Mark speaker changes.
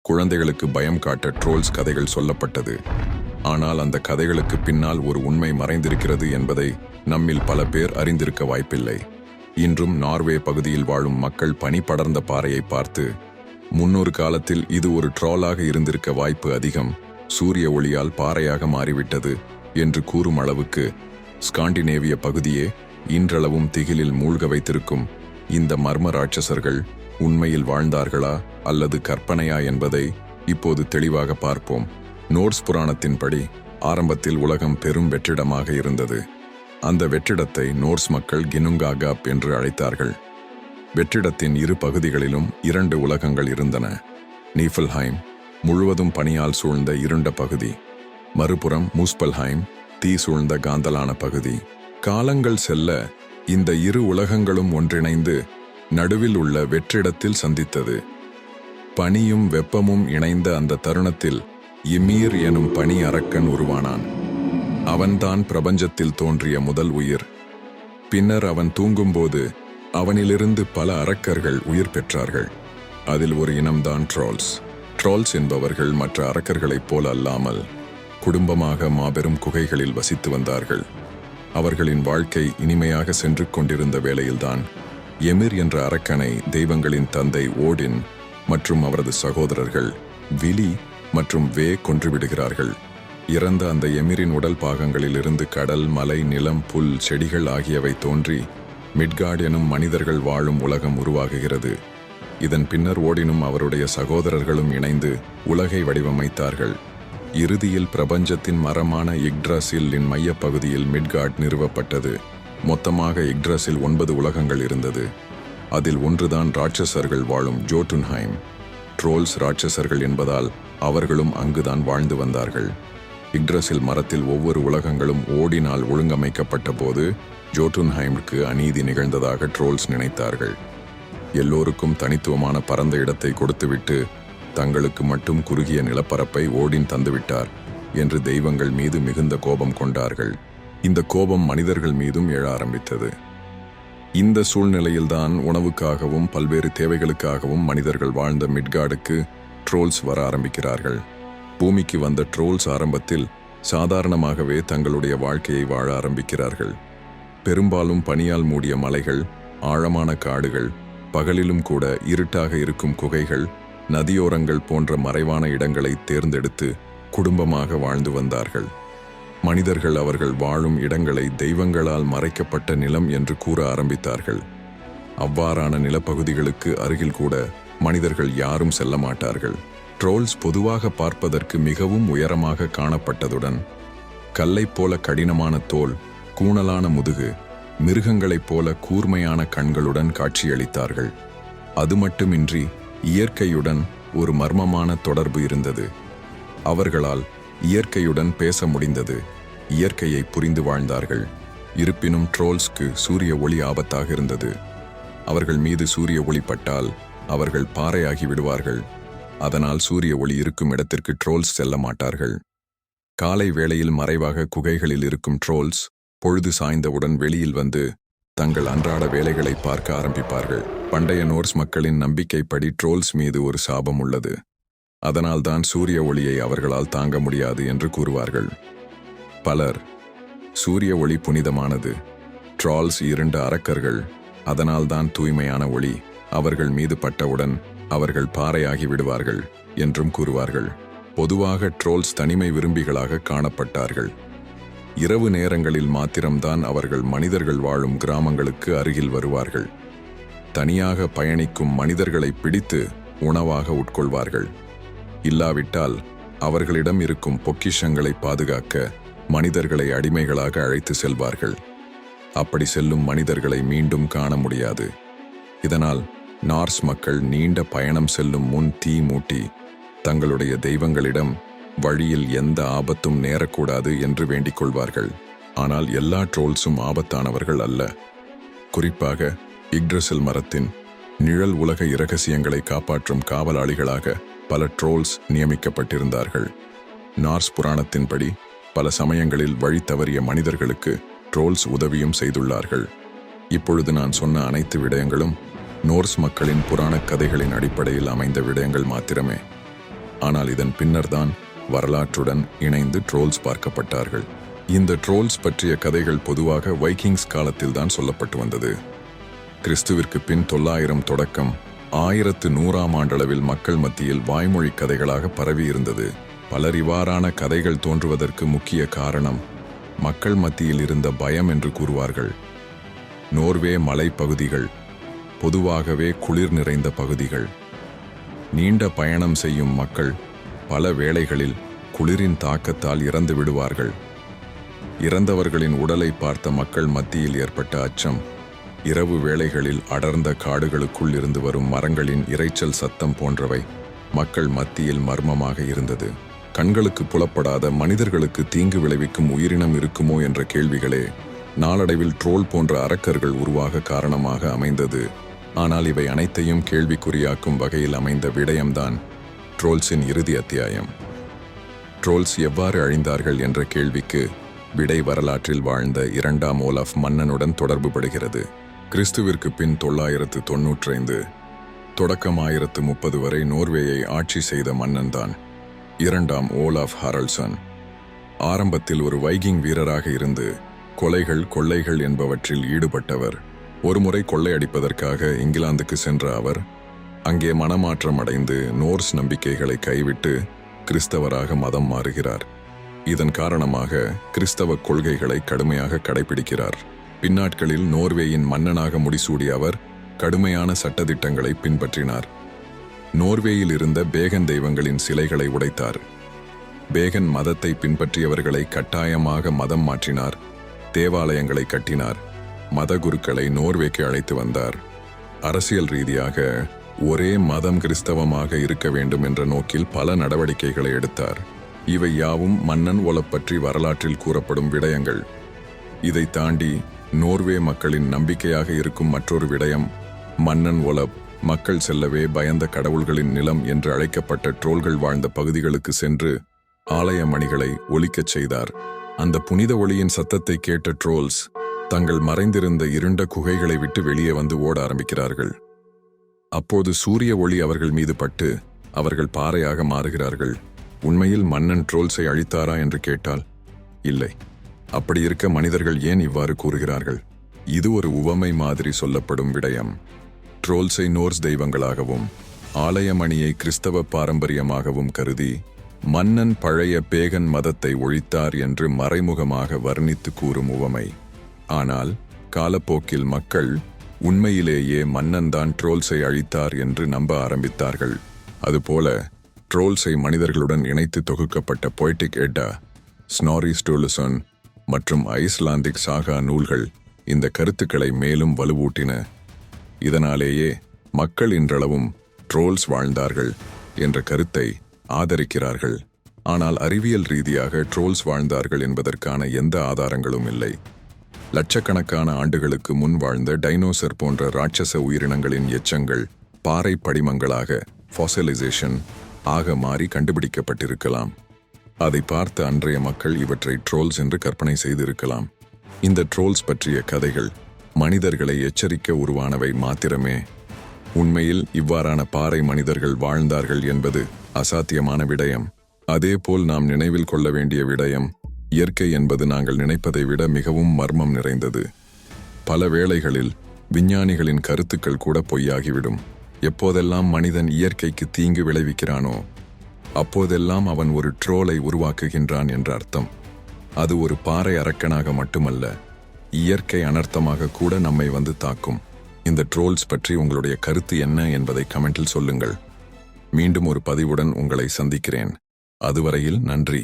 Speaker 1: குழந்தைகளுக்கு பயம் காட்ட ட்ரோல்ஸ் கதைகள் சொல்லப்பட்டது. ஆனால் அந்த கதைகளுக்கு பின்னால் ஒரு உண்மை மறைந்திருக்கிறது என்பதை நம்மில் பல பேர் அறிந்திருக்க வாய்ப்பில்லை. இன்றும் நார்வே பகுதியில் வாழும் மக்கள் பனி படர்ந்த பாறையை பார்த்து, முன்னொரு காலத்தில் இது ஒரு ட்ரோலாக இருந்திருக்க வாய்ப்பு அதிகம், சூரிய ஒளியால் பாறையாக மாறிவிட்டது என்று கூறும் அளவுக்கு ஸ்காண்டினேவிய பகுதியே இன்றளவும் திகிலில் மூழ்க வைத்திருக்கும் இந்த மர்ம ராட்சசர்கள் உண்மையில் வாழ்ந்தார்களா அல்லது கற்பனையா என்பதை இப்போது தெளிவாக பார்ப்போம். நோர்ஸ் புராணத்தின்படி ஆரம்பத்தில் உலகம் பெரும் வெற்றிடமாக இருந்தது. அந்த வெற்றிடத்தை நோர்ஸ் மக்கள் கினுங்காகாப் என்று அழைத்தார்கள். வெற்றிடத்தின் இரு பகுதிகளிலும் 2 உலகங்கள் இருந்தன. நீஃபல்ஹைம் முழுவதும் பனியால் சூழ்ந்த இருண்ட பகுதி, மறுபுறம் மூஸ்பல்ஹைம் தீ சூழ்ந்த காந்தலான பகுதி. காலங்கள் செல்ல இந்த இரு உலகங்களும் ஒன்றிணைந்து நடுவில் உள்ள வெற்றிடத்தில் சந்தித்தது. பனியும் வெப்பமும் இணைந்த அந்த தருணத்தில் ymir எனும் பனி அரக்கன் உருவானான். அவன்தான் பிரபஞ்சத்தில் தோன்றிய முதல் உயிர். பின்னர் அவன் தூங்கும்போது அவனிலிருந்து பல அரக்கர்கள் உயிர் பெற்றார்கள். அதில் ஒரு இனம்தான் ட்ரோல்ஸ். ட்ரோல்ஸ் என்பவர்கள் மற்ற அரக்கர்களைப் போல அல்லாமல் குடும்பமாக மாபெரும் குகைகளில் வசித்து வந்தார்கள். அவர்களின் வாழ்க்கை இனிமையாக சென்று கொண்டிருந்த வேளையில்தான் ymir என்ற அரக்கனை தெய்வங்களின் தந்தை ஓடின் மற்றும் அவரது சகோதரர்கள் விலி மற்றும் வே கொன்றுவிடுகிறார்கள். இறந்த அந்த ymir-இன் உடல் பாகங்களில் இருந்து கடல், மலை, நிலம், புல், செடிகள் ஆகியவை தோன்றி மிட்கார்ட் எனும் மனிதர்கள் வாழும் உலகம் உருவாகுகிறது. இதன் பின்னர் ஓடினும் அவருடைய சகோதரர்களும் இணைந்து உலகை வடிவமைத்தார்கள். இறுதியில் பிரபஞ்சத்தின் மரமான இக்ட்ராசில் மையப்பகுதியில் மிட்கார்ட் நிறுவப்பட்டது. மொத்தமாக இக்ட்ராசில் 9 உலகங்கள் இருந்தது. அதில் ஒன்றுதான் ராட்சசர்கள் வாழும் ஜோட்டுன்ஹைம். ட்ரோல்ஸ் ராட்சசர்கள் என்பதால் அவர்களும் அங்குதான் வாழ்ந்து வந்தார்கள். இக்ட்ராசில் மரத்தில் ஒவ்வொரு உலகங்களும் ஓடினால் ஒழுங்கமைக்கப்பட்ட போது ஜோட்டுன்ஹைமிற்கு அநீதி நிகழ்ந்ததாக ட்ரோல்ஸ் நினைத்தார்கள். எல்லோருக்கும் தனித்துவமான பரந்த இடத்தை கொடுத்துவிட்டு தங்களுக்கு மட்டும் குறுகிய நிலப்பரப்பை ஓடின் தந்துவிட்டார் என்று தெய்வங்கள் மீது மிகுந்த கோபம் கொண்டார்கள். இந்த கோபம் மனிதர்கள் மீதும் எழ ஆரம்பித்தது. இந்த சூழ்நிலையில்தான் உணவுக்காகவும் பல்வேறு தேவைகளுக்காகவும் மனிதர்கள் வாழ்ந்த மிட்கார்டுக்கு ட்ரோல்ஸ் வர ஆரம்பிக்கிறார்கள். பூமிக்கு வந்த ட்ரோல்ஸ் ஆரம்பத்தில் சாதாரணமாகவே தங்களுடைய வாழ்க்கையை வாழ ஆரம்பிக்கிறார்கள். பெரும்பாலும் பனியால் மூடிய மலைகள், ஆழமான காடுகள், பகலிலும் கூட இருட்டாக இருக்கும் குகைகள், நதியோரங்கள் போன்ற மறைவான இடங்களை தேர்ந்தெடுத்து குடும்பமாக வாழ்ந்து வந்தார்கள். மனிதர்கள் அவர்கள் வாழும் இடங்களை தெய்வங்களால் மறைக்கப்பட்ட நிலம் என்று கூற ஆரம்பித்தார்கள். அவ்வாறான நிலப்பகுதிகளுக்கு அருகில் கூட மனிதர்கள் யாரும் செல்ல மாட்டார்கள். ட்ரோல்ஸ் பொதுவாக பார்ப்பதற்கு மிகவும் உயரமாக காணப்பட்டதுடன் கல்லைப் போல கடினமான தோல், கூணலான முதுகு, மிருகங்களைப் போல கூர்மையான கண்களுடன் காட்சியளித்தார்கள். அது மட்டுமின்றி இயற்கையுடன் ஒரு மர்மமான தொடர்பு இருந்தது. அவர்களால் இயற்கையுடன் பேச முடிந்தது. இயற்கையை புரிந்து வாழ்ந்தார்கள். இருப்பினும் ட்ரோல்ஸ்க்கு சூரிய ஒளி ஆபத்தாக இருந்தது. அவர்கள் மீது சூரிய ஒளி பட்டால் அவர்கள் பாறையாகி விடுவார்கள். அதனால் சூரிய ஒளி இருக்கும் இடத்திற்கு ட்ரோல்ஸ் செல்ல மாட்டார்கள். காலை வேளையில் மறைவாக குகைகளில் இருக்கும் ட்ரோல்ஸ் பொழுது சாய்ந்தவுடன் வெளியில் வந்து தங்கள் அன்றாட வேலைகளை பார்க்க ஆரம்பிப்பார்கள். பண்டைய நோர்ஸ் மக்களின் நம்பிக்கைப்படி ட்ரோல்ஸ் மீது ஒரு சாபம் உள்ளது. அதனால்தான் சூரிய ஒளியை அவர்களால் தாங்க முடியாது என்று கூறுவார்கள். பலர் சூரிய ஒளி புனிதமானது, ட்ரோல்ஸ் 2 அரக்கர்கள், அதனால்தான் தூய்மையான ஒளி அவர்கள் மீது பட்டவுடன் அவர்கள் பாறையாகி விடுவார்கள் என்றும் கூறுவார்கள். பொதுவாக ட்ரோல்ஸ் தனிமை விரும்பிகளாக காணப்பட்டார்கள். இரவு நேரங்களில் மாத்திரம்தான் அவர்கள் மனிதர்கள் வாழும் கிராமங்களுக்கு அருகில் வருவார்கள். தனியாக பயணிக்கும் மனிதர்களை பிடித்து உணவாக உட்கொள்வார்கள். இல்லாவிட்டால் அவர்களிடம் இருக்கும் பொக்கிஷங்களை பாதுகாக்க மனிதர்களை அடிமைகளாக அழைத்து செல்வார்கள். அப்படி செல்லும் மனிதர்களை மீண்டும் காண முடியாது. இதனால் நார்ஸ் மக்கள் நீண்ட பயணம் செல்லும் முன் தீ மூட்டி தங்களுடைய தெய்வங்களிடம் வழியில் எந்த ஆபத்தும் நேரக்கூடாது என்று வேண்டிக் கொள்வார்கள். ஆனால் எல்லா ட்ரோல்ஸும் ஆபத்தானவர்கள் அல்ல. குறிப்பாக இக்ட்ராசில் மரத்தின் நிழல் உலக இரகசியங்களை காப்பாற்றும் காவலாளிகளாக பல ட்ரோல்ஸ் நியமிக்கப்பட்டிருந்தார்கள். நார்ஸ் புராணத்தின்படி பல சமயங்களில் வழி தவறிய மனிதர்களுக்கு ட்ரோல்ஸ் உதவியும் செய்துள்ளார்கள். இப்பொழுது நான் சொன்ன அனைத்து விடயங்களும் நோர்ஸ் மக்களின் புராணக் கதைகளின் அடிப்படையில் அமைந்த விடயங்கள் மாத்திரமே. ஆனால் இதன் பின்னர்தான் வரலாற்றுடன் இணைந்து ட்ரோல்ஸ் பார்க்கப்பட்டார்கள். இந்த ட்ரோல்ஸ் பற்றிய கதைகள் பொதுவாக வைக்கிங்ஸ் காலத்தில்தான் சொல்லப்பட்டு வந்தது. கிறிஸ்துவிற்கு பின் 900 தொடக்கம் 1100ஆம் ஆண்டளவில் மக்கள் மத்தியில் வாய்மொழி கதைகளாக பரவி இருந்தது. பலர் இவ்வாறான கதைகள் தோன்றுவதற்கு முக்கிய காரணம் மக்கள் மத்தியில் இருந்த பயம் என்று கூறுவார்கள். நோர்வே மலைப்பகுதிகள் பொதுவாகவே குளிர் நிறைந்த பகுதிகள். நீண்ட பயணம் செய்யும் மக்கள் பல வேளைகளில் குளிரின் தாக்கத்தால் இறந்து விடுவார்கள். இறந்தவர்களின் உடலை பார்த்த மக்கள் மத்தியில் ஏற்பட்ட அச்சம் இரவு வேளைகளில் அடர்ந்த காடுகளுக்குள் இருந்து வரும் மரங்களின் இரைச்சல் சத்தம் போன்றவை மக்கள் மத்தியில் மர்மமாக இருந்தது. கண்களுக்கு புலப்படாத மனிதர்களுக்கு தீங்கு விளைவிக்கும் உயிரினம் இருக்குமோ என்ற கேள்விகளே நாளடைவில் ட்ரோல் போன்ற அரக்கர்கள் உருவாக காரணமாக அமைந்தது. ஆனால் இவை அனைத்தையும் கேள்விக்குறியாக்கும் வகையில் அமைந்த விடயம்தான் ட்ரோல்ஸின் இறுதி அத்தியாயம். ட்ரோல்ஸ் எவ்வாறு அழிந்தார்கள் என்ற கேள்விக்கு விடை வரலாற்றில் வாழ்ந்த 2ஆம் ஓலாஃப் மன்னனுடன் தொடர்புபடுகிறது. கிறிஸ்துவிற்கு பின் 995 தொடக்கம் 1030 வரை நோர்வேயை ஆட்சி செய்த மன்னன்தான் 2ஆம் ஓலாஃப் ஹாரல்சன். ஆரம்பத்தில் ஒரு வைகிங் வீரராக இருந்து கொள்ளைகள் என்பவற்றில் ஈடுபட்டவர். ஒருமுறை கொள்ளையடிப்பதற்காக இங்கிலாந்துக்கு சென்ற அவர் அங்கே மனமாற்றம் அடைந்து நோர்ஸ் நம்பிக்கைகளை கைவிட்டு கிறிஸ்தவராக மதம் மாறுகிறார். இதன் காரணமாக கிறிஸ்தவ கொள்கைகளை கடுமையாக கடைபிடிக்கிறார். பின்னாட்களில் நோர்வேயின் மன்னனாக முடிசூடிய அவர் கடுமையான சட்டதிட்டங்களை பின்பற்றினார். நோர்வேயில் இருந்த பேகன் தெய்வங்களின் சிலைகளை உடைத்தார். பேகன் மதத்தை பின்பற்றியவர்களை கட்டாயமாக மதம் மாற்றினார். தேவாலயங்களை கட்டினார். மத குருக்களை நோர்வேக்கு அழைத்து வந்தார். அரசியல் ரீதியாக ஒரே மதம் கிறிஸ்தவமாக இருக்க வேண்டும் என்ற நோக்கில் பல நடவடிக்கைகளை எடுத்தார். இவை யாவும் மன்னன் ஒலப் பற்றி வரலாற்றில் கூறப்படும் விடயங்கள். இதை தாண்டி நோர்வே மக்களின் நம்பிக்கையாக இருக்கும் மற்றொரு விடயம் மன்னன் ஒலப் மக்கள் செல்லவே பயந்த கடவுள்களின் நிலம் என்று அழைக்கப்பட்ட ட்ரோல்கள் வாழ்ந்த பகுதிகளுக்கு சென்று ஆலய மணிகளை ஒலிக்கச் செய்தார். அந்த புனித ஒளியின் சத்தத்தை கேட்ட ட்ரோல்ஸ் தங்கள் மறைந்திருந்த இருண்ட குகைகளை விட்டு வெளியே வந்து ஓட ஆரம்பிக்கிறார்கள். அப்போது சூரிய ஒளி அவர்கள் மீது பட்டு அவர்கள் பாறையாக மாறுகிறார்கள். உண்மையில் மன்னன் ட்ரோல்ஸை அழித்தாரா என்று கேட்டால் இல்லை. அப்படி இருக்க மனிதர்கள் ஏன் இவ்வாறு கூறுகிறார்கள்? இது ஒரு உவமை மாதிரி சொல்லப்படும் விடயம். ட்ரோல்ஸை நோர்ஸ் தெய்வங்களாகவும் ஆலயமணியை கிறிஸ்தவ பாரம்பரியமாகவும் கருதி மன்னன் பழைய பேகன் மதத்தை ஒழித்தார் என்று மறைமுகமாக வர்ணித்து கூறும் உவமை. ஆனால் காலப்போக்கில் மக்கள் உண்மையிலேயே மன்னன்தான் ட்ரோல்ஸை அழித்தார் என்று நம்ப ஆரம்பித்தார்கள். அதுபோல ட்ரோல்ஸை மனிதர்களுடன் இணைத்து தொகுக்கப்பட்ட பொய்டிக் எட்டா, ஸ்னாரி ஸ்டோலுசன் மற்றும் ஐஸ்லாந்திக் சாகா நூல்கள் இந்த கருத்துக்களை மேலும் வலுவூட்டின. இதனாலேயே மக்கள் இன்றளவும் ட்ரோல்ஸ் வாழ்ந்தார்கள் என்ற கருத்தை ஆதரிக்கிறார்கள். ஆனால் அறிவியல் ரீதியாக ட்ரோல்ஸ் வாழ்ந்தார்கள் என்பதற்கான எந்த ஆதாரங்களும் இல்லை. லட்சக்கணக்கான ஆண்டுகளுக்கு முன் வாழ்ந்த டைனோசர் போன்ற ராட்சச உயிரினங்களின் எச்சங்கள் பாறை படிமங்களாக ஃபாசிலைசேஷன் ஆக மாறி கண்டுபிடிக்கப்பட்டிருக்கலாம். அதை பார்த்த அன்றைய மக்கள் இவற்றை ட்ரோல்ஸ் என்று கற்பனை செய்திருக்கலாம். இந்த ட்ரோல்ஸ் பற்றிய கதைகள் மனிதர்களை எச்சரிக்க உருவானவை மாத்திரமே. உண்மையில் இவ்வாறான பாறை மனிதர்கள் வாழ்ந்தார்கள் என்பது அசாத்தியமான விடயம். அதேபோல் நாம் நினைவில் கொள்ள வேண்டிய விடயம், இயற்கை என்பது நாங்கள் நினைப்பதை விட மிகவும் மர்மம் நிறைந்தது. பல வேளைகளில் விஞ்ஞானிகளின் கருத்துக்கள் கூட பொய்யாகிவிடும். எப்போதெல்லாம் மனிதன் இயற்கைக்கு தீங்கு விளைவிக்கிறானோ அப்போதெல்லாம் அவன் ஒரு ட்ரோலை உருவாக்குகின்றான் என்ற அர்த்தம். அது ஒரு பாறை அரக்கனாக மட்டுமல்ல, இயற்கை அனர்த்தமாக கூட நம்மை வந்து தாக்கும். இந்த ட்ரோல்ஸ் பற்றி உங்களுடைய கருத்து என்ன என்பதை கமெண்டில் சொல்லுங்கள். மீண்டும் ஒரு பதிவுடன் உங்களை சந்திக்கிறேன். அதுவரையில் நன்றி.